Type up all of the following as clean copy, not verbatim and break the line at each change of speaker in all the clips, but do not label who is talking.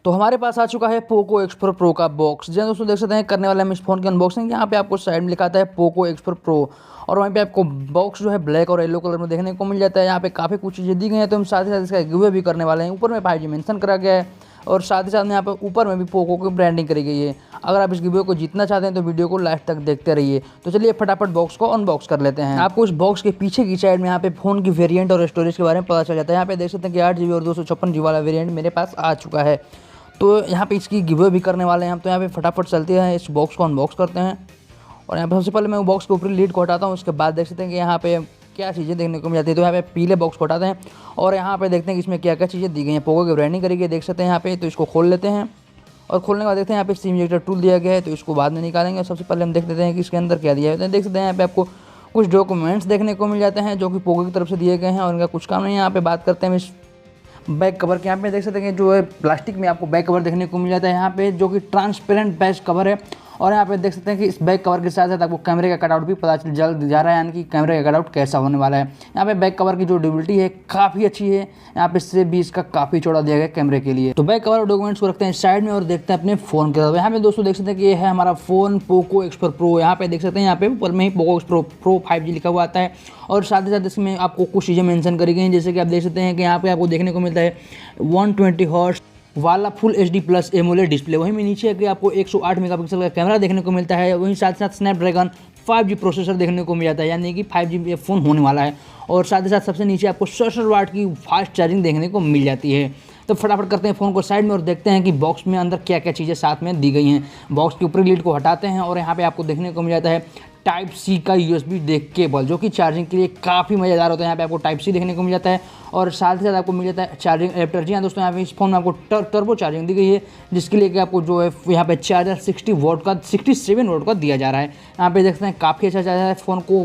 तो हमारे पास आ चुका है पोको X4 Pro का बॉक्स। जैसे दोस्तों देख सकते हैं करने वाला हम इस फ़ोन की अनबॉक्सिंग। यहाँ पे आपको साइड में लिखा आता है पोको X4 Pro और वहीं पे आपको बॉक्स जो है ब्लैक और येलो कलर में देखने को मिल जाता है। यहाँ पे काफ़ी कुछ चीज़ें दी गई हैं, तो हम साथ ही साथ इसका गिव अवे भी करने वाले हैं। ऊपर में 5G मेंशन करा गया है और साथ ही साथ में यहाँ पे ऊपर में भी पोको की ब्रांडिंग करी गई है। अगर आप इस गिव अवे को जीतना चाहते हैं तो वीडियो को लास्ट तक देखते रहिए। तो चलिए फटाफट बॉक्स को अनबॉक्स कर लेते हैं। आपको इस बॉक्स के पीछे की साइड में यहाँ पे फ़ोन की वेरिएंट और स्टोरेज के बारे में पता चल जाता है। यहाँ पे देख सकते हैं कि 8GB और 256GB वाला वेरिएंट मेरे पास आ चुका है। तो यहाँ पे इसकी गिव अवे भी करने वाले हैं हम। तो यहाँ पे फटाफट चलते हैं, इस बॉक्स को अनबॉक्स करते हैं। और यहाँ पे सबसे पहले मैं वो बॉक्स के ऊपरी लीड को हटाता हूँ। उसके बाद देख सकते हैं कि यहाँ पे क्या चीज़ें देखने को मिल जाती है। तो यहाँ पे पीले बॉक्स को हटाते हैं और यहाँ पे देखते हैं कि इसमें क्या क्या चीज़ें दी गई हैं। पोको की ब्रांडिंग करी गई देख सकते हैं यहाँ पे। तो इसको खोल लेते हैं और खोलने के बाद देखते हैं यहाँ पे सिम इजेक्टर टूल दिया गया है, तो इसको बाद में निकालेंगे। सबसे पहले हम देख लेते हैं कि इसके अंदर क्या दिया है। देख सकते हैं यहाँ पे आपको कुछ डॉक्यूमेंट्स देखने को मिल जाते हैं जो कि पोको की तरफ से दिए गए हैं और इनका कुछ काम नहीं है। यहाँ पे बात करते हैं इस बैक कवर के। यहाँ पे देख सकते हैं कि जो है प्लास्टिक में आपको बैक कवर देखने को मिल जाता है यहाँ पे, जो कि ट्रांसपेरेंट बैक कवर है। और यहाँ पे देख सकते हैं कि इस बैक कवर के साथ साथ आपको कैमरे का कटआउट भी पता चल जल्द जा रहा है, यानी कि कैमरे का कटआउट कैसा होने वाला है। यहाँ पे बैक कवर की जो ड्यूरेबिलिटी है काफ़ी अच्छी है। यहाँ पे से भी इसका काफ़ी चौड़ा दिया गया कैमरे के लिए। तो बैक कवर और डॉक्यूमेंट्स को रखते हैं साइड में और देखते हैं अपने फ़ोन के तरफ। यहाँ पे दोस्तों देख सकते हैं कि ये है हमारा फ़ोन पोको X4 Pro। यहाँ पे देख सकते हैं यहाँ पे ऊपर में ही पोको X4 Pro 5G लिखा हुआ आता है और साथ ही साथ इसमें आपको कुछ चीज़ें मेंशन करी गई हैं। जैसे कि आप देख सकते हैं कि यहाँ पे आपको देखने को मिलता है 120 हर्ट्ज वाला full HD plus AMOLED display. वहीं में नीचे कि आपको 108 मेगापिक्सल का कैमरा देखने को मिलता है। वहीं साथ साथ स्नैपड्रैगन 5G प्रोसेसर देखने को मिल जाता है, यानी कि 5G फ़ोन होने वाला है। और साथ ही साथ सबसे नीचे आपको 66 वाट की फास्ट चार्जिंग देखने को मिल जाती है। तो फटाफट करते हैं फ़ोन को साइड में और देखते हैं कि बॉक्स में अंदर क्या क्या चीज़ें साथ में दी गई हैं। बॉक्स के ऊपरी लीड को हटाते हैं और यहाँ पे आपको देखने को मिल जाता है टाइप सी का USB देख केबल, जो कि चार्जिंग के लिए काफ़ी मज़ेदार होता है। यहाँ पे आपको टाइप सी देखने को मिल जाता है और साथ ही साथ आपको मिल जाता है चार्जिंग एडेप्टर। जी हाँ दोस्तों, यहाँ पे इस फोन में आपको टर्बो चार्जिंग दी गई है, जिसके लिए कि आपको जो है यहाँ पे चार्जर 67 वोल्ट का दिया जा रहा है। यहाँ पे देखते हैं काफ़ी अच्छा चार्जर है, फ़ोन को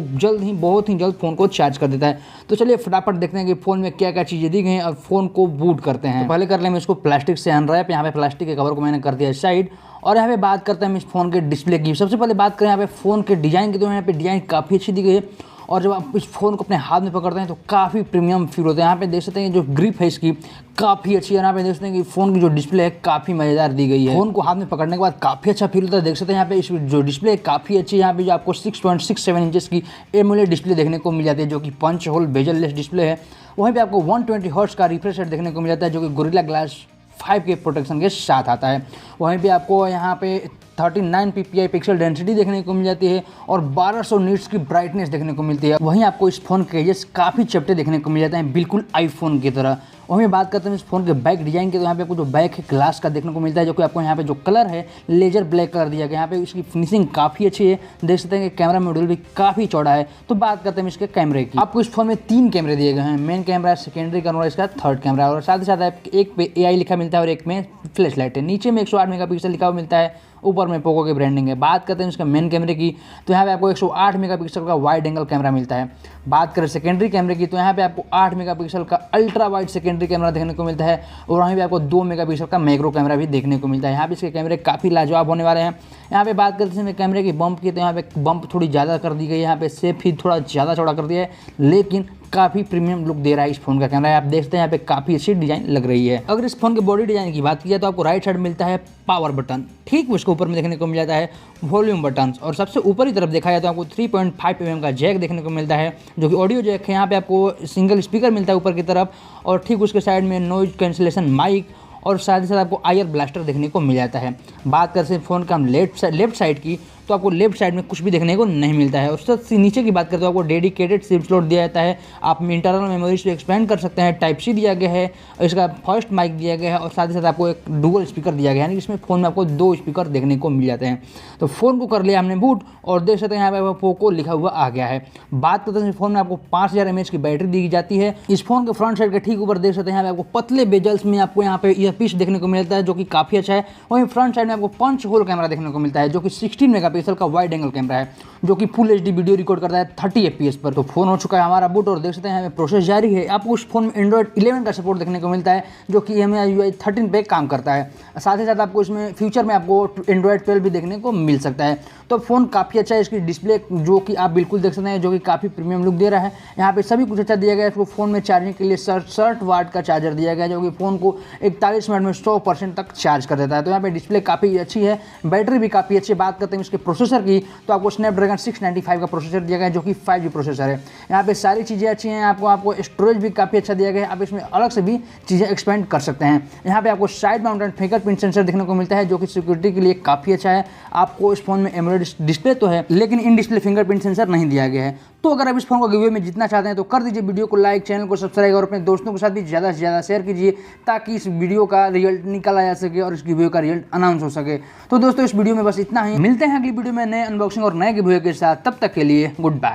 बहुत ही जल्द फ़ोन को चार्ज कर देता है। तो चलिए फटाफट देखते हैं कि फ़ोन में क्या क्या चीज़ें दी गई हैं और फ़ोन को बूट करते हैं। तो पहले कर लेंगे इसको प्लास्टिक से अनरैप। यहाँ पे प्लास्टिक के कवर को मैंने कर दिया साइड और यहाँ पे बात करते हैं हम इस फ़ोन के डिस्प्ले की। सबसे पहले बात करें यहाँ पे फ़ोन के डिज़ाइन की, तो यहाँ पे डिज़ाइन काफ़ी अच्छी दी गई है और जब आप इस फ़ोन को अपने हाथ में पकड़ते हैं तो काफ़ी प्रीमियम फील होता है। यहाँ पे देख सकते हैं जो ग्रिप है इसकी काफ़ी अच्छी है। यहाँ पे देख सकते हैं कि फ़ोन की जो डिस्प्ले है काफ़ी मज़ेदार दी गई है। फ़ोन को हाथ में पकड़ने के बाद काफ़ी अच्छा फील होता है। देख सकते हैं यहाँ पे इस जो डिस्प्ले है काफ़ी अच्छी है। यहाँ पे जो आपको 6.67 इंचेस की एमोलेड डिस्प्ले देखने को मिल जाती है, जो कि punch hole bezel less display है। वहीं पे आपको 120 हर्ट्ज का रिफ्रेश रेट देखने को मिल जाता है, जो कि गोरिल्ला ग्लास 5 के प्रोटेक्शन के साथ आता है। वहीं पे आपको यहाँ पे 39 ppi पिक्सल डेंसिटी देखने को मिल जाती है और 1200 निट्स की ब्राइटनेस देखने को मिलती है। वहीं आपको इस फोन के एजेस काफ़ी चपटे देखने को मिल जाते हैं, बिल्कुल आईफोन की तरह। वहीं बात करते हैं इस फोन के बैक डिजाइन की, तो यहाँ पे आपको जो बैक है ग्लास का देखने को मिलता है, जो कि आपको यहाँ पे जो कलर है लेजर ब्लैक कलर दिया गया। यहाँ पे इसकी फिनिशिंग काफ़ी अच्छी है। देख सकते हैं कि कैमरा मॉड्यूल भी काफ़ी चौड़ा है। तो बात करते हैं इसके कैमरे की। आपको इस फोन में 3 कैमरे दिए गए हैं, मेन कैमरा, सेकेंडरी कैमरा, इसका थर्ड कैमरा। और साथ ही साथ एक पे AI लिखा मिलता है और एक में फ्लैश लाइट है। नीचे में 108 मेगापिक्सल लिखा हुआ मिलता है, ऊपर में पोको की ब्रांडिंग है। बात करते हैं इसका मेन कैमरे की, तो यहाँ पे आपको 108 मेगापिक्सल का वाइड एंगल कैमरा मिलता है। बात करें सेकेंडरी कैमरे की, तो यहाँ पे आपको 8 मेगापिक्सल का अल्ट्रा वाइड सेकेंडरी कैमरा देखने को मिलता है और वहीं पे आपको 2 मेगापिक्सल का मैक्रो कैमरा भी देखने को मिलता है। यहाँ पे इसके कैमरे काफ़ी लाजवाब होने वाले हैं। यहाँ पे बात करते हैं कैमरे की बम्प की, तो यहाँ पे बम्प थोड़ी ज़्यादा कर दी गई है। यहाँ पे सेप ही थोड़ा ज़्यादा चौड़ा कर दिया है, लेकिन काफ़ी प्रीमियम लुक दे रहा है इस फोन का कैमरा। आप देखते हैं यहाँ पे काफ़ी अच्छी डिजाइन लग रही है। अगर इस फोन के बॉडी डिजाइन की बात की जाए तो आपको राइट साइड मिलता है पावर बटन, ठीक उसके ऊपर में देखने को मिल जाता है वॉल्यूम बटन और सबसे ऊपरी तरफ देखा जाए तो आपको 3.5 mm का जैक देखने को मिलता है, जो कि ऑडियो जैक है। यहाँ पे आपको सिंगल स्पीकर मिलता है ऊपर की तरफ और ठीक उसके साइड में नॉइज कैंसिलेशन माइक और साथ ही साथ आपको IR ब्लास्टर देखने को मिल जाता है। बात करते हैं फ़ोन का हम लेफ्ट साइड की, तो आपको लेफ्ट साइड में कुछ भी देखने को नहीं मिलता है। और सबसे नीचे की बात करते तो आपको डेडिकेटेड सिम स्लॉट दिया जाता है। आप इंटरनल मेमोरीज को एक्सपेंड कर सकते हैं। टाइप सी दिया गया है, इसका फर्स्ट माइक दिया गया है और साथ ही साथ आपको एक डुअल स्पीकर दिया गया है, यानी इसमें फ़ोन में आपको 2 स्पीकर देखने को मिल जाते हैं। तो फ़ोन को कर लिया हमने बूट और देख सकते हैं यहाँ पे पोको लिखा हुआ आ गया है। बात करते हैं फ़ोन में आपको 5000 mAh की बैटरी दी जाती है। इस फोन के फ्रंट साइड के ठीक ऊपर देख सकते हैं यहाँ पे आपको पतले बेजल्स में आपको यहाँ पे ईयरपीस देखने को मिलता है, जो कि काफ़ी अच्छा है। वहीं फ्रंट साइड में आपको पंच होल कैमरा देखने को मिलता है, जो कि 16 मेगा मेगापिक्सल का वाइड एंगल कैमरा है जो कि फुल HD वीडियो रिकॉर्ड करता है 30 FPS पर। तो फोन हो चुका है हमारा बूट और देख सकते हैं हमें प्रोसेस जारी है। आपको उस फोन में एंड्रॉइड 11 का सपोर्ट देखने को मिलता है जो कि EMI UI 13 पे काम करता है। साथ ही साथ आपको इसमें फ्यूचर में आपको एंड्रॉइड 12 भी देखने को मिल सकता है। तो फ़ोन काफ़ी अच्छा है, इसकी डिस्प्ले जो कि आप बिल्कुल देख सकते हैं जो कि काफ़ी प्रीमियम लुक दे रहा है। यहाँ पे सभी कुछ अच्छा दिया गया है। इसको फ़ोन में चार्जिंग के लिए 60 वाट का चार्जर दिया गया है जो कि फ़ोन को 41 मिनट में 100% तक चार्ज कर देता है। तो यहाँ पे डिस्प्ले काफ़ी अच्छी है, बैटरी भी काफ़ी अच्छी है। बात करते हैं इसके प्रोसेसर की तो आपको स्नैपड्रैगन 695 का प्रोसेसर दिया गया है जो कि 5G प्रोसेसर है। यहाँ पे सारी चीज़ें अच्छी हैं। आपको स्टोरेज भी काफ़ी अच्छा दिया गया है, आप इसमें अलग से भी चीज़ें एक्सपेंड कर सकते हैं। यहाँ पे आपको साइड माउंटेड फिंगरप्रिंट सेंसर देखने को मिलता है जो कि सिक्योरिटी के लिए काफ़ी अच्छा है। आपको इस फोन में एमोलेड डिस्प्ले तो है लेकिन इन डिस्प्ले फिंगरप्रिंट सेंसर नहीं दिया गया है। तो अगर आप इस फोन को गिव अवे में जीतना चाहते हैं तो कर दीजिए वीडियो को लाइक, चैनल को सब्सक्राइब और अपने दोस्तों के साथ भी ज़्यादा से ज़्यादा शेयर कीजिए ताकि इस वीडियो का रिजल्ट निकल आ सके और इस गिव अवे का रिजल्ट अनाउंस हो सके। तो दोस्तों इस वीडियो में बस इतना ही, मिलते हैं अगली वीडियो में नए अनबॉक्सिंग और नए गिव अवे के साथ। तब तक के लिए गुड बाय।